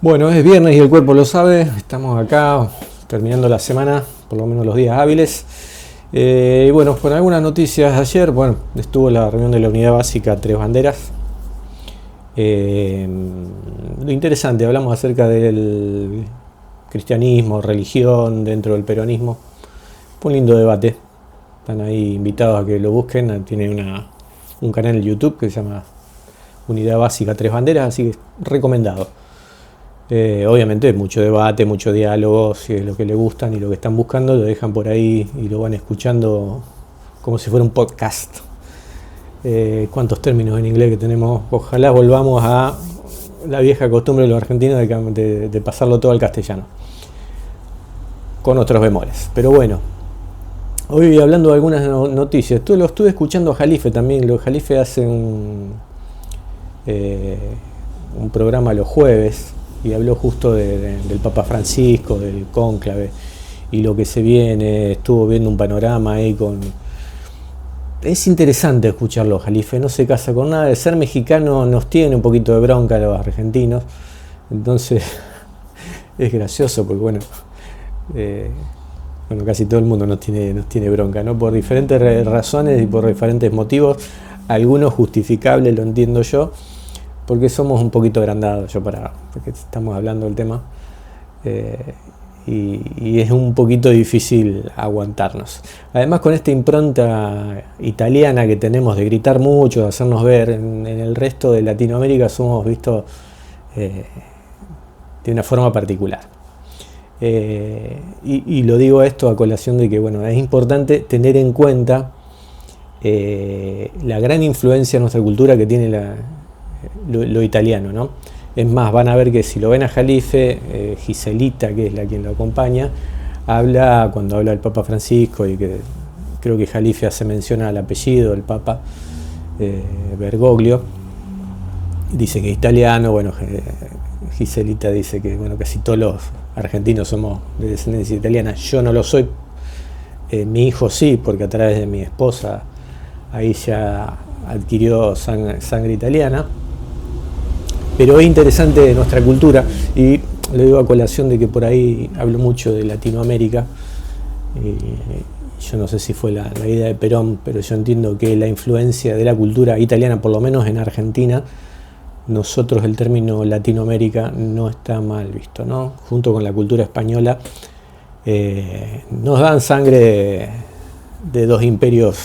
Bueno, es viernes y el cuerpo lo sabe. Estamos acá terminando la semana, por lo menos los días hábiles. Y bueno, con algunas noticias ayer, bueno, estuvo la reunión de la Unidad Básica Tres Banderas. Lo interesante, hablamos acerca del cristianismo, religión dentro del peronismo. Fue un lindo debate. Están ahí invitados a que lo busquen. Tiene un canal en YouTube que se llama Unidad Básica Tres Banderas, así que recomendado. Obviamente mucho debate, mucho diálogo, si es lo que les gustan y lo que están buscando, lo dejan por ahí y lo van escuchando como si fuera un podcast. Cuántos términos en inglés que tenemos. Ojalá volvamos a la vieja costumbre de los argentinos de pasarlo todo al castellano, con otros bemoles. Pero bueno, hoy hablando de algunas noticias, lo estuve escuchando a Jalife también. Jalife hace un programa los jueves y habló justo del Papa Francisco, del cónclave y lo que se viene. Estuvo viendo un panorama ahí Es interesante escucharlo, Jalife, no se casa con nada. De ser mexicano nos tiene un poquito de bronca a los argentinos, entonces es gracioso porque bueno, casi todo el mundo nos tiene bronca, ¿no? Por diferentes razones y por diferentes motivos, algunos justificables, lo entiendo yo, porque somos un poquito agrandados, porque estamos hablando del tema, y es un poquito difícil aguantarnos. Además, con esta impronta italiana que tenemos de gritar mucho, de hacernos ver, en el resto de Latinoamérica somos vistos de una forma particular. Y lo digo esto a colación de que bueno, es importante tener en cuenta la gran influencia en nuestra cultura que tiene lo italiano, ¿no? Es más, van a ver que si lo ven a Jalife, Giselita, que es quien lo acompaña, cuando habla del Papa Francisco, y que creo que Jalife hace mención al apellido del Papa, Bergoglio, dice que es italiano. Bueno, Giselita dice que bueno, casi todos los argentinos somos de descendencia italiana. Yo no lo soy, mi hijo sí, porque a través de mi esposa ahí ya adquirió sangre italiana. Pero es interesante nuestra cultura, y le digo a colación de que por ahí hablo mucho de Latinoamérica. Yo no sé si fue la idea de Perón, pero yo entiendo que la influencia de la cultura italiana, por lo menos en Argentina, nosotros el término Latinoamérica no está mal visto, ¿no? Junto con la cultura española, nos dan sangre de dos imperios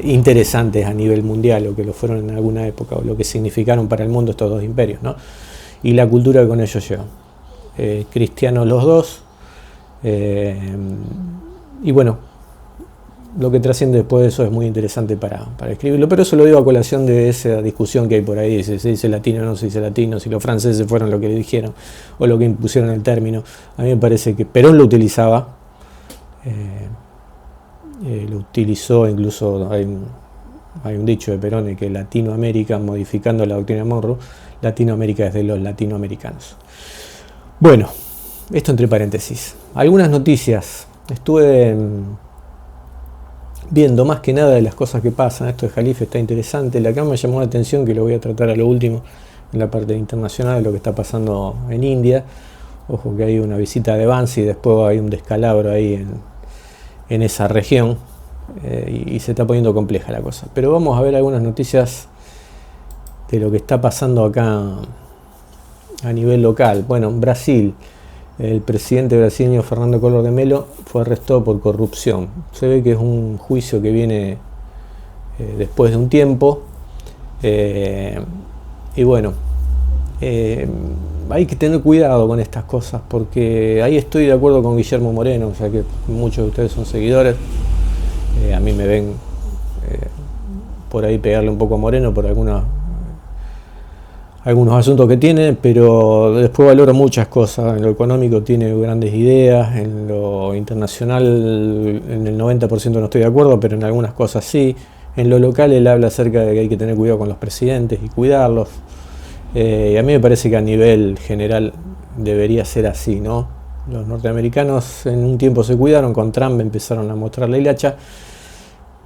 interesantes a nivel mundial, o que lo fueron en alguna época, o lo que significaron para el mundo estos dos imperios, ¿no? Y la cultura que con ellos llevan. Cristianos los dos, y bueno, lo que trasciende después de eso es muy interesante para escribirlo, pero eso lo digo a colación de esa discusión que hay por ahí, si se dice latino o no se dice latino, si los franceses fueron lo que dijeron o lo que impusieron el término. A mí me parece que Perón lo utilizaba, lo utilizó, incluso hay un dicho de Perón de que Latinoamérica, modificando la doctrina Monroe, Latinoamérica es de los latinoamericanos. Bueno, esto entre paréntesis. Algunas noticias. Estuve viendo más que nada de las cosas que pasan. Esto de Jalife está interesante. La que más me llamó la atención, que lo voy a tratar a lo último, en la parte internacional, de lo que está pasando en India. Ojo que hay una visita de Vance y después hay un descalabro ahí en esa región, y se está poniendo compleja la cosa. Pero vamos a ver algunas noticias de lo que está pasando acá a nivel local. Bueno, en Brasil, el presidente brasileño Fernando Collor de Mello fue arrestado por corrupción. Se ve que es un juicio que viene después de un tiempo, y bueno, hay que tener cuidado con estas cosas, porque ahí estoy de acuerdo con Guillermo Moreno, ya que muchos de ustedes son seguidores. A mí me ven por ahí pegarle un poco a Moreno por algunos asuntos que tiene, pero después valoro muchas cosas. En lo económico tiene grandes ideas, en lo internacional en el 90% no estoy de acuerdo, pero en algunas cosas sí. En lo local él habla acerca de que hay que tener cuidado con los presidentes y cuidarlos. Y a mí me parece que a nivel general debería ser así, ¿no? Los norteamericanos en un tiempo se cuidaron, con Trump empezaron a mostrar la hilacha,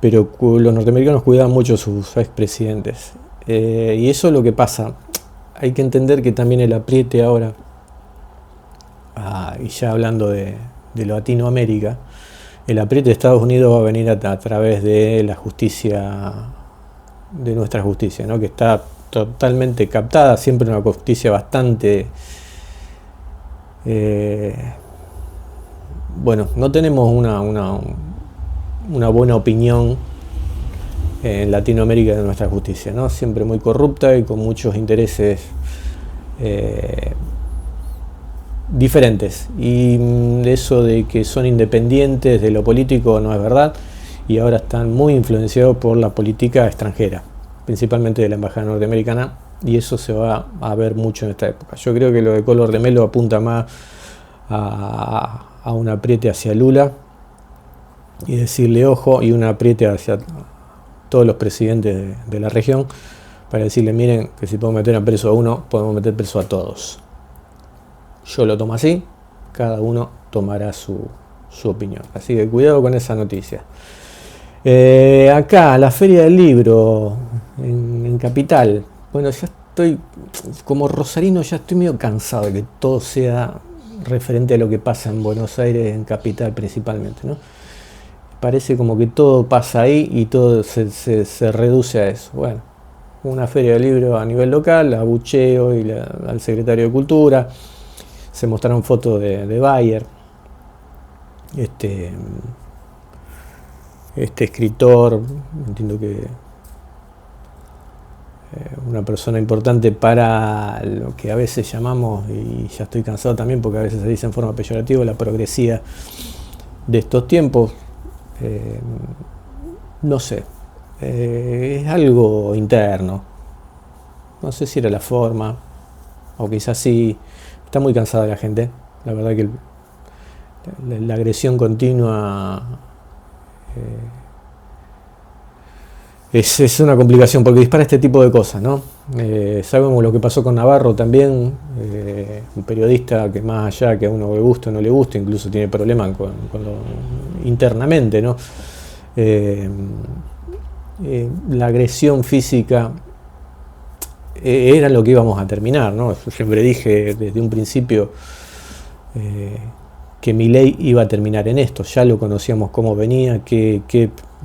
pero los norteamericanos cuidaban mucho a sus expresidentes. Y eso es lo que pasa. Hay que entender que también el apriete ahora y ya hablando de Latinoamérica, el apriete de Estados Unidos va a venir a través de la justicia, de nuestra justicia, ¿no? Que está totalmente captada, siempre una justicia bastante... bueno, no tenemos una buena opinión en Latinoamérica de nuestra justicia, ¿no? Siempre muy corrupta y con muchos intereses diferentes. Y eso de que son independientes de lo político no es verdad, y ahora están muy influenciados por la política extranjera, principalmente de la embajada norteamericana, y eso se va a ver mucho en esta época. Yo creo que lo de Collor de Mello apunta más a un apriete hacia Lula y decirle ojo, y un apriete hacia todos los presidentes de la región para decirle, miren, que si podemos meter a preso a uno, podemos meter preso a todos. Yo lo tomo así, cada uno tomará su opinión. Así que cuidado con esa noticia. Acá, la Feria del Libro en Capital. Bueno, ya estoy, como rosarino, ya estoy medio cansado de que todo sea referente a lo que pasa en Buenos Aires, en Capital principalmente, ¿no? Parece como que todo pasa ahí y todo se reduce a eso. Bueno, una feria de libros a nivel local, abucheo y al secretario de Cultura. Se mostraron fotos de Bayer, este escritor, entiendo que una persona importante para lo que a veces llamamos, y ya estoy cansado también porque a veces se dice en forma peyorativa, la progresía de estos tiempos. No sé, es algo interno, no sé si era la forma o quizás sí. Está muy cansada la gente, la verdad que la agresión continua es una complicación porque dispara este tipo de cosas, ¿no? Sabemos lo que pasó con Navarro también, un periodista que más allá que a uno le guste o no le guste, incluso tiene problemas internamente, ¿no? La agresión física era lo que íbamos a terminar, ¿no? Yo siempre dije desde un principio que Milei iba a terminar en esto, ya lo conocíamos cómo venía, que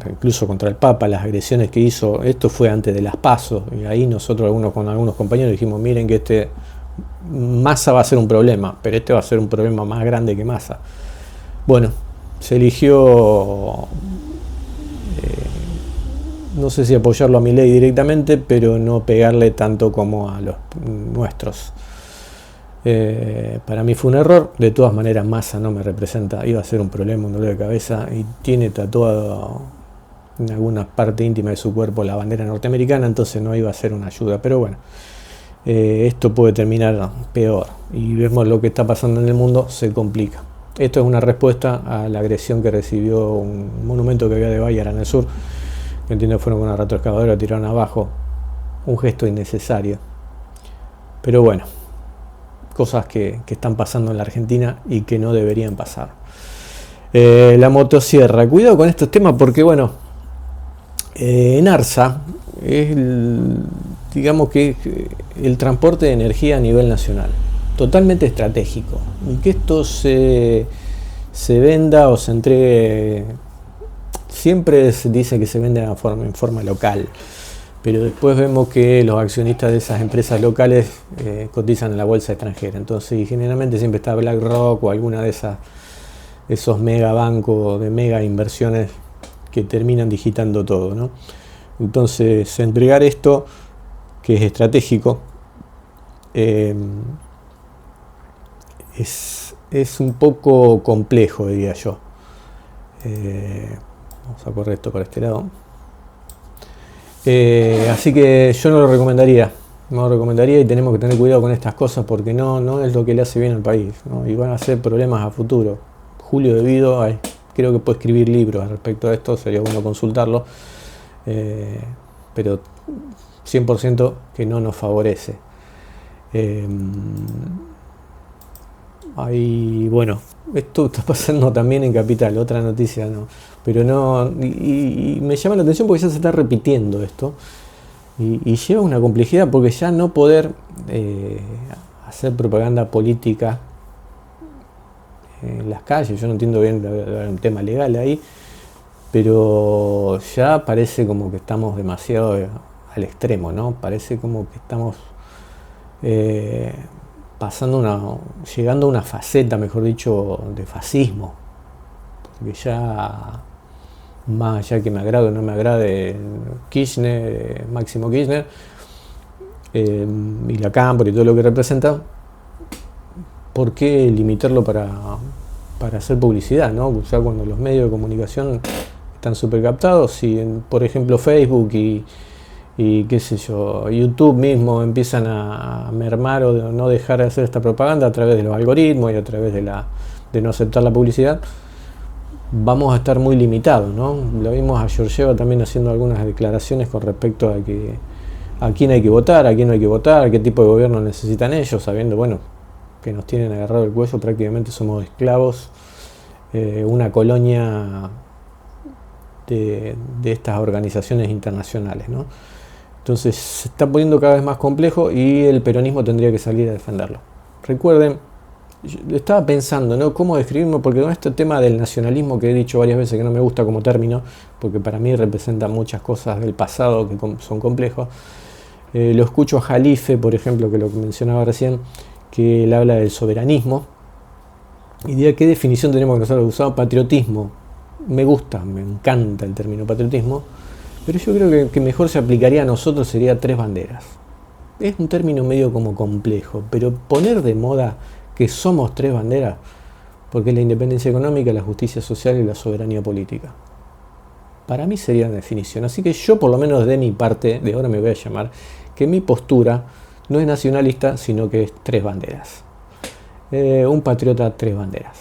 incluso contra el Papa, las agresiones que hizo, esto fue antes de las PASO, y ahí nosotros con algunos compañeros dijimos, miren que Massa va a ser un problema, pero este va a ser un problema más grande que Massa. Bueno, se eligió, no sé si apoyarlo a Milei directamente, pero no pegarle tanto como a los nuestros. Para mí fue un error. De todas maneras, Massa no me representa, iba a ser un problema, un dolor de cabeza, y tiene tatuado en alguna parte íntima de su cuerpo la bandera norteamericana, entonces no iba a ser una ayuda. Pero bueno, esto puede terminar peor, y vemos lo que está pasando en el mundo, se complica. Esto es una respuesta a la agresión que recibió un monumento que había de Bayer en el sur, que entiendo fueron con una retroexcavadora, tiraron abajo, un gesto innecesario. Pero bueno, cosas que están pasando en la Argentina y que no deberían pasar. La motosierra, cuidado con estos temas porque bueno, Enarsa es digamos que el transporte de energía a nivel nacional, totalmente estratégico, y que esto se venda o se entregue, siempre se dice que se vende en forma local, pero después vemos que los accionistas de esas empresas locales cotizan en la bolsa extranjera, entonces generalmente siempre está BlackRock o alguna de esos mega bancos de mega inversiones que terminan digitando todo, ¿no? Entonces entregar esto que es estratégico es un poco complejo, diría yo. Vamos a correr esto para este lado. Así que yo no lo recomendaría. No lo recomendaría, y tenemos que tener cuidado con estas cosas porque no es lo que le hace bien al país, ¿no? Y van a ser problemas a futuro. Julio De Vido, creo que puede escribir libros al respecto de esto, sería bueno consultarlo, pero 100% que no nos favorece. Bueno, esto está pasando también en Capital, otra noticia, ¿no? Pero no, y me llama la atención porque ya se está repitiendo esto, y lleva una complejidad porque ya no poder hacer propaganda política en las calles. Yo no entiendo bien el tema legal ahí, pero ya parece como que estamos demasiado al extremo, ¿no? Parece como que estamos llegando a una faceta, mejor dicho, de fascismo, porque ya, más allá que me agrade o no me agrade Kirchner, Máximo Kirchner, y la Cámpora y todo lo que representa, ¿por qué limitarlo para hacer publicidad, ¿no? O sea, cuando los medios de comunicación están súper captados, y por ejemplo Facebook y qué sé yo, YouTube mismo empiezan a mermar o de no dejar de hacer esta propaganda a través de los algoritmos y a través de no aceptar la publicidad, vamos a estar muy limitados, ¿no? Lo vimos a Georgieva también haciendo algunas declaraciones con respecto a quién hay que votar, a quién no hay que votar, qué tipo de gobierno necesitan ellos, sabiendo, bueno, que nos tienen agarrado el cuello, prácticamente somos esclavos, una colonia de estas organizaciones internacionales, ¿no? Entonces se está poniendo cada vez más complejo y el peronismo tendría que salir a defenderlo. Recuerden, yo estaba pensando, ¿no?, cómo describirlo, porque con este tema del nacionalismo que he dicho varias veces que no me gusta como término, porque para mí representa muchas cosas del pasado que son complejos. Lo escucho a Jalife, por ejemplo, que lo mencionaba recién, que él habla del soberanismo y diga qué definición tenemos que nosotros usar. Patriotismo, me gusta, me encanta el término patriotismo, pero yo creo que mejor se aplicaría a nosotros, sería tres banderas. Es un término medio como complejo, pero poner de moda que somos tres banderas, porque es la independencia económica, la justicia social y la soberanía política. Para mí sería la definición. Así que yo, por lo menos de mi parte, de ahora me voy a llamar, que mi postura no es nacionalista, sino que es tres banderas. Un patriota, tres banderas.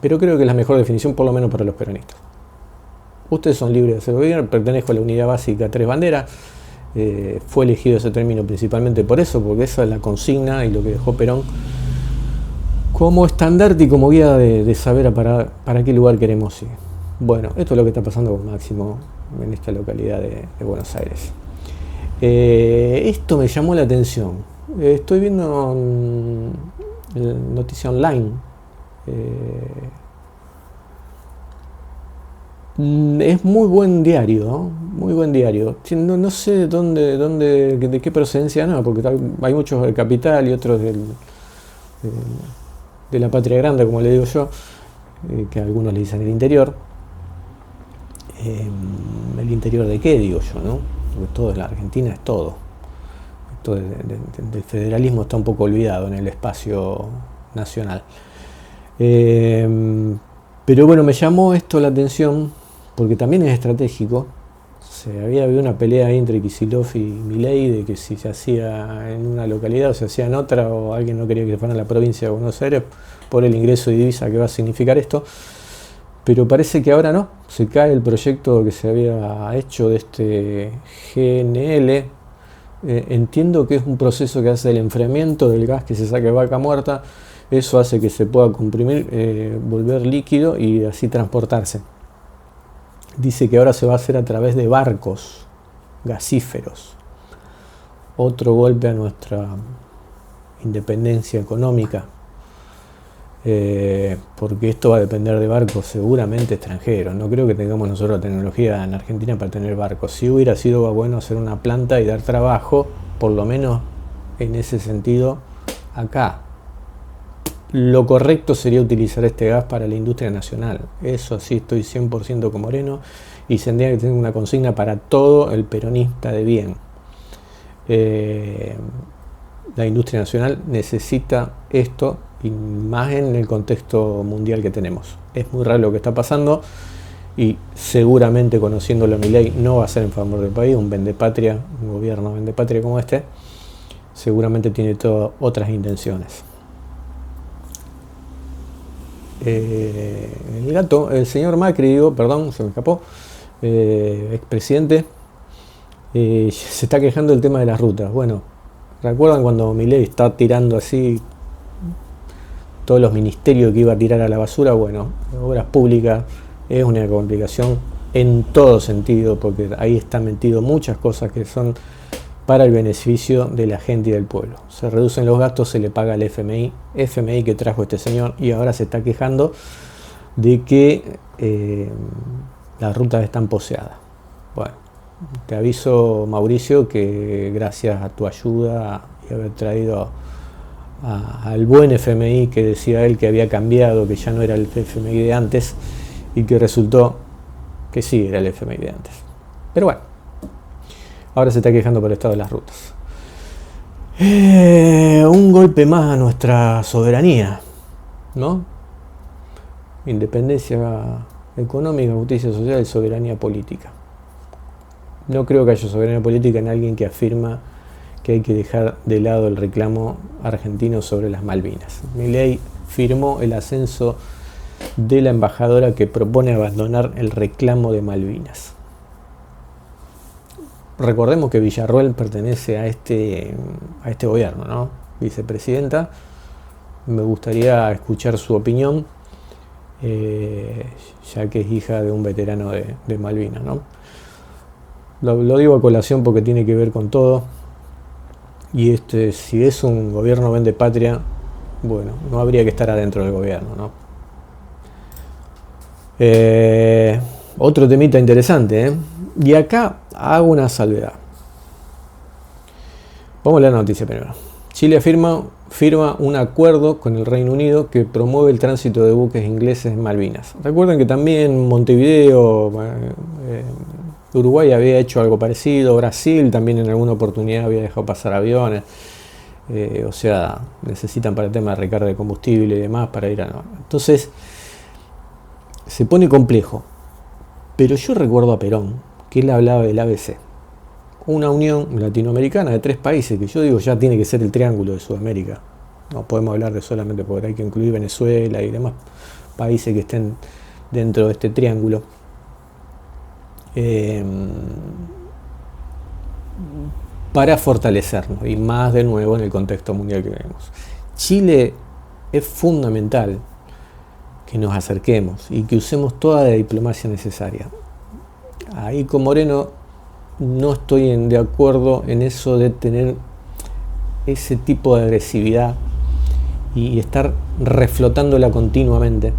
Pero creo que es la mejor definición, por lo menos para los peronistas. Ustedes son libres de hacer gobierno, pertenezco a la unidad básica tres banderas. Fue elegido ese término principalmente por eso, porque esa es la consigna y lo que dejó Perón como estandarte y como guía de saber para qué lugar queremos ir. Bueno, esto es lo que está pasando con Máximo en esta localidad de Buenos Aires. Esto me llamó la atención. Estoy viendo noticia online. Es muy buen diario, ¿no? Muy buen diario. No sé de qué procedencia, no, porque hay muchos del Capital y otros de la Patria Grande, como le digo yo, que algunos le dicen el interior. ¿El interior de qué, digo yo, no? Porque todo en la Argentina es todo. Esto del federalismo está un poco olvidado en el espacio nacional. Pero bueno, me llamó esto la atención porque también es estratégico. Había habido una pelea ahí entre Kicillof y Milei de que si se hacía en una localidad o se hacía en otra, o alguien no quería que se fuera a la provincia de Buenos Aires por el ingreso de divisa que va a significar esto. Pero parece que ahora no, se cae el proyecto que se había hecho de este GNL. Entiendo que es un proceso que hace el enfriamiento del gas que se saca de Vaca Muerta. Eso hace que se pueda comprimir, volver líquido y así transportarse. Dice que ahora se va a hacer a través de barcos gasíferos. Otro golpe a nuestra independencia económica. Porque esto va a depender de barcos seguramente extranjeros. No creo que tengamos nosotros la tecnología en Argentina para tener barcos. Si hubiera sido bueno hacer una planta y dar trabajo, por lo menos en ese sentido, acá. Lo correcto sería utilizar este gas para la industria nacional. Eso sí, estoy 100% con Moreno, y tendría que tener una consigna para todo el peronista de bien. La industria nacional necesita esto, y más en el contexto mundial que tenemos. Es muy raro lo que está pasando, y seguramente, conociéndolo a Milei, no va a ser en favor del país. Un vendepatria, un gobierno vendepatria como este, seguramente tiene todas otras intenciones. El señor Macri, perdón, se me escapó, expresidente, se está quejando del tema de las rutas. Bueno, ¿recuerdan cuando Milei está tirando así todos los ministerios que iba a tirar a la basura? Bueno, obras públicas es una complicación en todo sentido, porque ahí están metido muchas cosas que son para el beneficio de la gente y del pueblo. Se reducen los gastos, se le paga al FMI que trajo este señor, y ahora se está quejando de que las rutas están poseadas. Bueno, te aviso, Mauricio, que gracias a tu ayuda y haber traído al buen FMI, que decía él que había cambiado, que ya no era el FMI de antes, y que resultó que sí era el FMI de antes. Pero bueno, ahora se está quejando por el estado de las rutas. Un golpe más a nuestra soberanía, ¿no? Independencia económica, justicia social y soberanía política. No creo que haya soberanía política en alguien que afirma que hay que dejar de lado el reclamo argentino sobre las Malvinas. Milei firmó el ascenso de la embajadora que propone abandonar el reclamo de Malvinas. Recordemos que Villarroel pertenece a este gobierno, ¿no? Vicepresidenta. Me gustaría escuchar su opinión, ya que es hija de un veterano de Malvinas, ¿no? Lo digo a colación porque tiene que ver con todo. Y si es un gobierno vende patria, bueno, no habría que estar adentro del gobierno, ¿no? Otro temita interesante, ¿eh? Y acá hago una salvedad. Vamos a leer la noticia primero. Chile firma un acuerdo con el Reino Unido que promueve el tránsito de buques ingleses en Malvinas. Recuerden que también Montevideo, Uruguay había hecho algo parecido, Brasil también en alguna oportunidad había dejado pasar aviones, o sea, necesitan para el tema de recarga de combustible y demás para ir a... Entonces, se pone complejo, pero yo recuerdo a Perón, que él hablaba del ABC, una unión latinoamericana de 3 países, que yo digo ya tiene que ser el triángulo de Sudamérica, no podemos hablar de solamente porque hay que incluir Venezuela y demás países que estén dentro de este triángulo. Para fortalecernos y más de nuevo en el contexto mundial que vemos. Chile es fundamental que nos acerquemos y que usemos toda la diplomacia necesaria. Ahí con Moreno no estoy de acuerdo en eso de tener ese tipo de agresividad y estar reflotándola continuamente,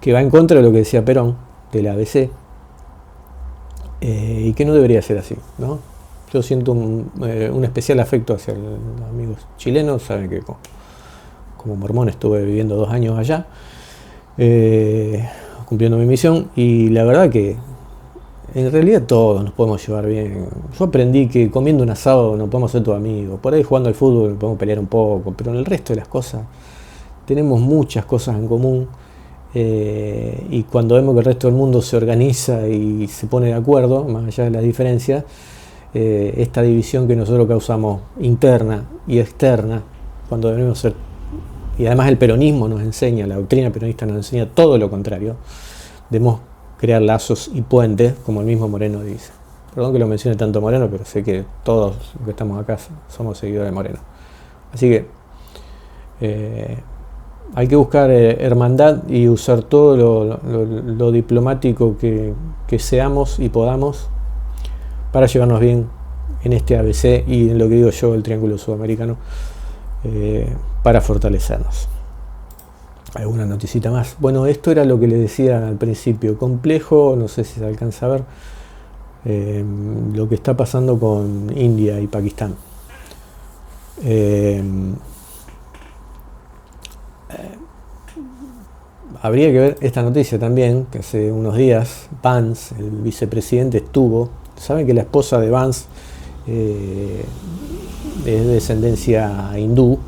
que va en contra de lo que decía Perón, del ABC, y que no debería ser así, ¿no? Yo siento un especial afecto hacia los amigos chilenos. Saben que como mormón estuve viviendo 2 años allá, cumpliendo mi misión, y la verdad que en realidad todos nos podemos llevar bien. Yo aprendí que comiendo un asado nos podemos ser todos amigos, por ahí jugando al fútbol podemos pelear un poco, pero en el resto de las cosas tenemos muchas cosas en común. Y cuando vemos que el resto del mundo se organiza y se pone de acuerdo, más allá de las diferencias, esta división que nosotros causamos interna y externa, cuando debemos ser, y además el peronismo nos enseña, la doctrina peronista nos enseña todo lo contrario, debemos crear lazos y puentes, como el mismo Moreno dice. Perdón que lo mencione tanto Moreno, pero sé que todos los que estamos acá somos seguidores de Moreno. Así que hay que buscar hermandad y usar todo lo diplomático que seamos y podamos para llevarnos bien en este ABC y en lo que digo yo, el triángulo sudamericano, para fortalecernos. ¿Alguna noticita más? Bueno, esto era lo que les decía al principio, complejo, no sé si se alcanza a ver, lo que está pasando con India y Pakistán. Habría que ver esta noticia también, que hace unos días Vance, el vicepresidente, estuvo. Saben que la esposa de Vance es de descendencia hindú,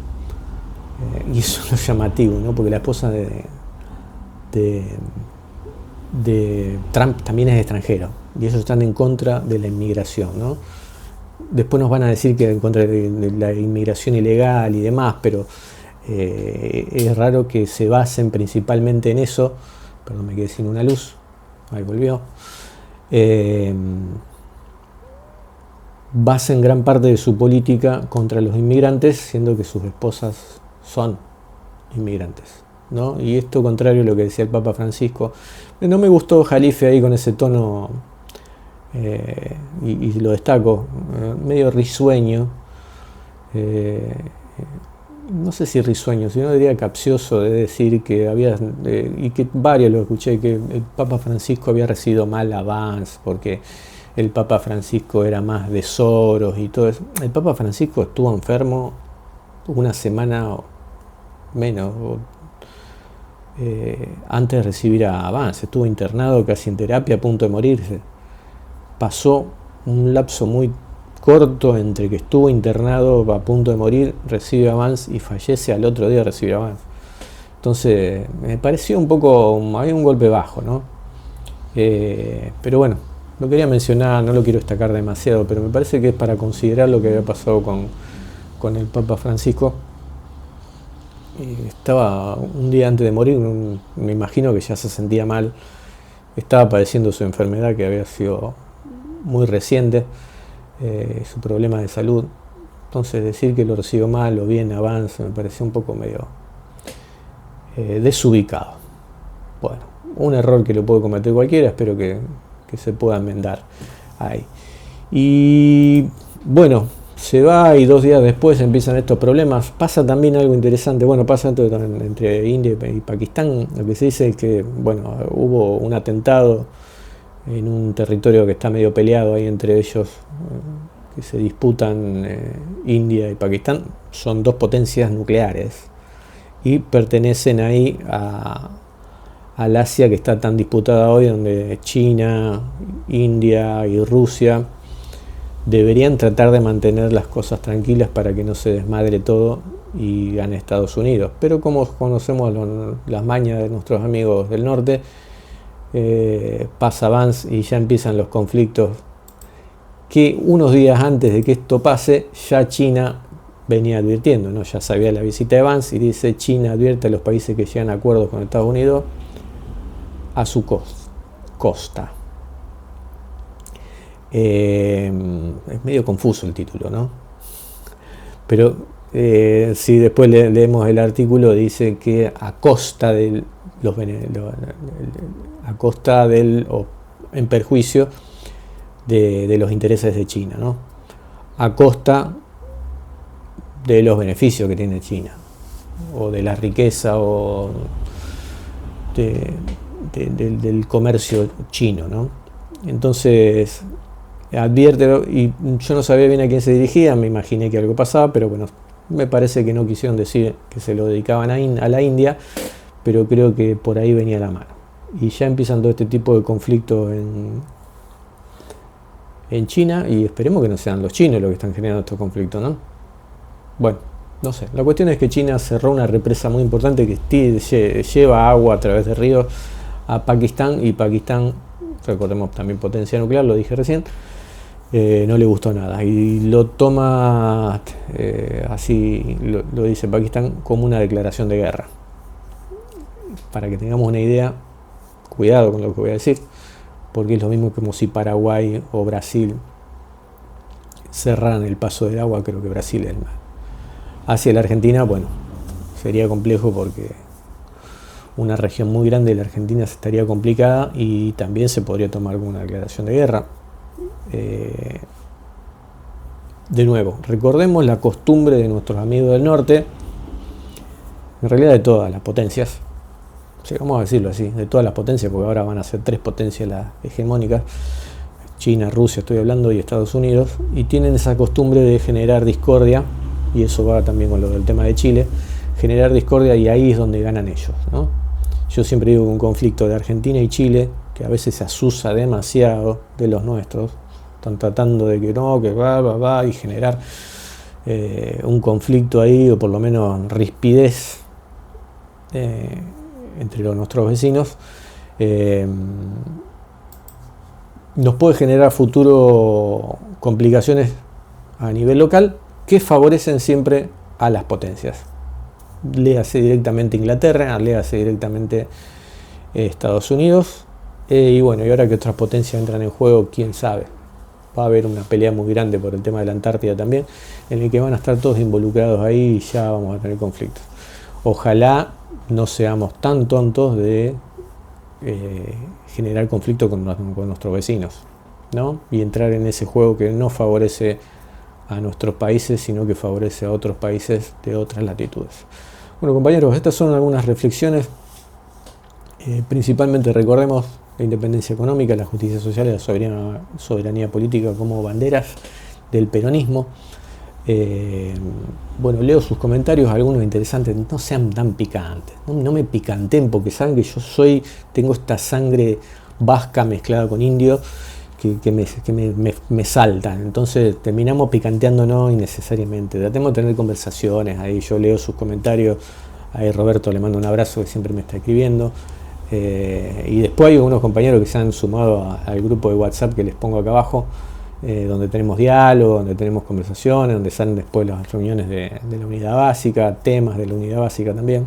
y eso es lo llamativo, ¿no? Porque la esposa de Trump también es extranjero, y ellos están en contra de la inmigración, ¿no? Después nos van a decir que en contra de la inmigración ilegal y demás, pero es raro que se basen principalmente en eso. Perdón, me quedé sin una luz, ahí volvió. Basen gran parte de su política contra los inmigrantes, siendo que sus esposas son inmigrantes, ¿no? Y esto contrario a lo que decía el Papa Francisco. No me gustó Jalife ahí con ese tono y lo destaco, medio risueño, no sé si risueño, sino diría capcioso, de decir que había, y que varios lo escuché, que el Papa Francisco había recibido mal a Vance, porque el Papa Francisco era más de Soros y todo eso. El Papa Francisco estuvo enfermo una semana o menos antes de recibir a Vance. Estuvo internado casi en terapia, a punto de morirse. Pasó un lapso muy corto entre que estuvo internado a punto de morir, recibe a Vance y fallece al otro día de recibir a Vance. Entonces me pareció un poco, había un golpe bajo, ¿no? Pero bueno, lo quería mencionar, no lo quiero destacar demasiado, pero me parece que es para considerar lo que había pasado con el Papa Francisco. Estaba un día antes de morir, me imagino que ya se sentía mal, estaba padeciendo su enfermedad que había sido muy reciente, su problema de salud. Entonces decir que lo recibió mal o bien avance me pareció un poco medio desubicado. Bueno, un error que lo puede cometer cualquiera, espero que se pueda enmendar ahí. Y bueno, se va y 2 días después empiezan estos problemas. Pasa también algo interesante, bueno, pasa entre India y Pakistán. Lo que se dice es que, bueno, hubo un atentado en un territorio que está medio peleado ahí entre ellos, que se disputan India y Pakistán. Son 2 potencias nucleares y pertenecen ahí al Asia que está tan disputada hoy, donde China, India y Rusia deberían tratar de mantener las cosas tranquilas para que no se desmadre todo y gane Estados Unidos. Pero como conocemos las mañas de nuestros amigos del norte, pasa Vance y ya empiezan los conflictos que unos días antes de que esto pase ya China venía advirtiendo, ¿no? Ya sabía la visita de Vance y dice: China advierte a los países que llegan a acuerdos con Estados Unidos a su costa. Es medio confuso el título, ¿no? Pero si después leemos el artículo, dice que a costa del o en perjuicio de los intereses de China, ¿no? A costa de los beneficios que tiene China, o de la riqueza, o del comercio chino, ¿no? Entonces advierte, y yo no sabía bien a quién se dirigía, me imaginé que algo pasaba, pero bueno, me parece que no quisieron decir que se lo dedicaban a la India, pero creo que por ahí venía la mano. Y ya empiezan todo este tipo de conflictos en China, y esperemos que no sean los chinos los que están generando estos conflictos, ¿no? Bueno, no sé, la cuestión es que China cerró una represa muy importante que lleva agua a través de ríos a Pakistán, y Pakistán, recordemos, también potencia nuclear, lo dije recién, no le gustó nada y lo toma así, lo dice Pakistán, como una declaración de guerra. Para que tengamos una idea, cuidado con lo que voy a decir, porque es lo mismo como si Paraguay o Brasil cerraran el paso del agua. Creo que Brasil es el más. Hacia la Argentina, bueno, sería complejo porque una región muy grande de la Argentina estaría complicada y también se podría tomar como una declaración de guerra. De nuevo, recordemos la costumbre de nuestros amigos del norte, en realidad de todas las potencias, sí, vamos a decirlo así, de todas las potencias, porque ahora van a ser 3 potencias las hegemónicas: China, Rusia, estoy hablando, y Estados Unidos, y tienen esa costumbre de generar discordia, y eso va también con lo del tema de Chile, generar discordia, y ahí es donde ganan ellos, ¿no? Yo siempre digo que un conflicto de Argentina y Chile, que a veces se asusa demasiado de los nuestros, están tratando de que no, que va, y generar un conflicto ahí, o por lo menos rispidez entre nuestros vecinos, nos puede generar futuro complicaciones a nivel local que favorecen siempre a las potencias. Léase directamente Inglaterra, léase directamente Estados Unidos, y bueno, y ahora que otras potencias entran en juego, quién sabe. Va a haber una pelea muy grande por el tema de la Antártida también, en el que van a estar todos involucrados ahí y ya vamos a tener conflictos. Ojalá no seamos tan tontos de generar conflicto con nuestros vecinos. ¿no? Y entrar en ese juego que no favorece a nuestros países, sino que favorece a otros países de otras latitudes. Bueno, compañeros, estas son algunas reflexiones. Principalmente recordemos la independencia económica, la justicia social y la soberanía política como banderas del peronismo. Bueno, leo sus comentarios, algunos interesantes. No sean tan picantes, no me picanten, porque saben que yo tengo esta sangre vasca mezclada con indio que me saltan. Entonces terminamos picanteándonos innecesariamente. Tratemos de tener conversaciones. Ahí yo leo sus comentarios. Ahí Roberto le mando un abrazo, que siempre me está escribiendo. Y después hay algunos compañeros que se han sumado al grupo de WhatsApp que les pongo acá abajo, donde tenemos diálogo, donde tenemos conversaciones, donde salen después las reuniones de la unidad básica, temas de la unidad básica también.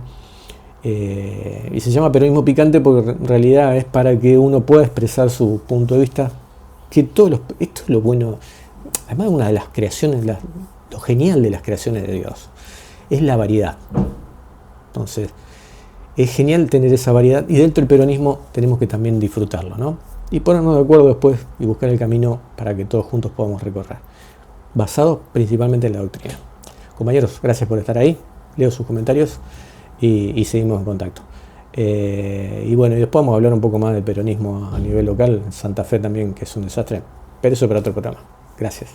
Y se llama peronismo picante porque en realidad es para que uno pueda expresar su punto de vista. Esto es lo bueno, además una de las creaciones, lo genial de las creaciones de Dios, es la variedad. Entonces, es genial tener esa variedad y dentro del peronismo tenemos que también disfrutarlo, ¿no? Y ponernos de acuerdo después y buscar el camino para que todos juntos podamos recorrer, basado principalmente en la doctrina. Compañeros, gracias por estar ahí, leo sus comentarios y seguimos en contacto. Y bueno, y después vamos a hablar un poco más del peronismo a nivel local, en Santa Fe también, que es un desastre, pero eso para otro programa. Gracias.